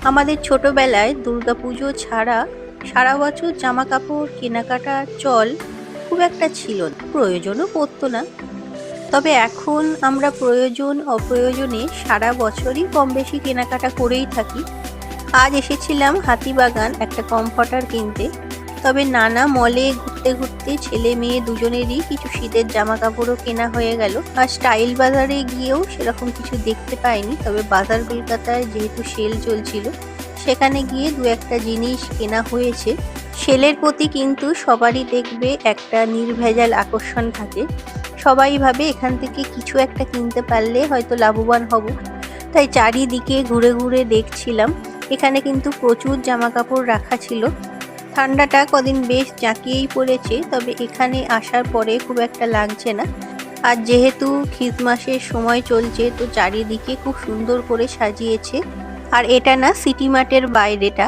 আমাদের ছোটবেলায় দুর্গাপুজো ছাড়া সারা বছর জামা কাপড় কেনাকাটার চল খুব একটা ছিল না, প্রয়োজনও পড়তো না। তবে এখন আমরা প্রয়োজন অপ্রয়োজনে সারা বছরই কম বেশি কেনাকাটা করেই থাকি। আজ এসেছিলাম হাতিবাগান একটা কমফর্টার কিনতে। তবে নানা মলে ঘুরতে ঘুরতে ছেলে মেয়ে দুজনেরই কিছু শীতের জামা কাপড়ও কেনা হয়ে গেল। আর স্টাইল বাজারে গিয়েও সেরকম কিছু দেখতে পাইনি, তবে বাজার কলকাতায় যেহেতু সেল চলছিল সেখানে গিয়ে দু একটা জিনিস কেনা হয়েছে। সেলের প্রতি কিন্তু সবারই দেখবে একটা নির্ভেজাল আকর্ষণ থাকে। সবাই ভাবে এখান থেকে কিছু একটা কিনতে পারলে হয়তো লাভবান হব। তাই চারিদিকে ঘুরে ঘুরে দেখছিলাম। এখানে কিন্তু প্রচুর জামা কাপড় রাখা ছিল। ঠান্ডাটা কদিন বেশ জাঁকিয়েই পড়েছে, তবে এখানে আসার পরে খুব একটা লাগছে না। আর যেহেতু খ্রিসমাসের সময় চলছে, তো চারিদিকে খুব সুন্দর করে সাজিয়েছে। আর এটা না সিটি মার্টের বাইরেটা,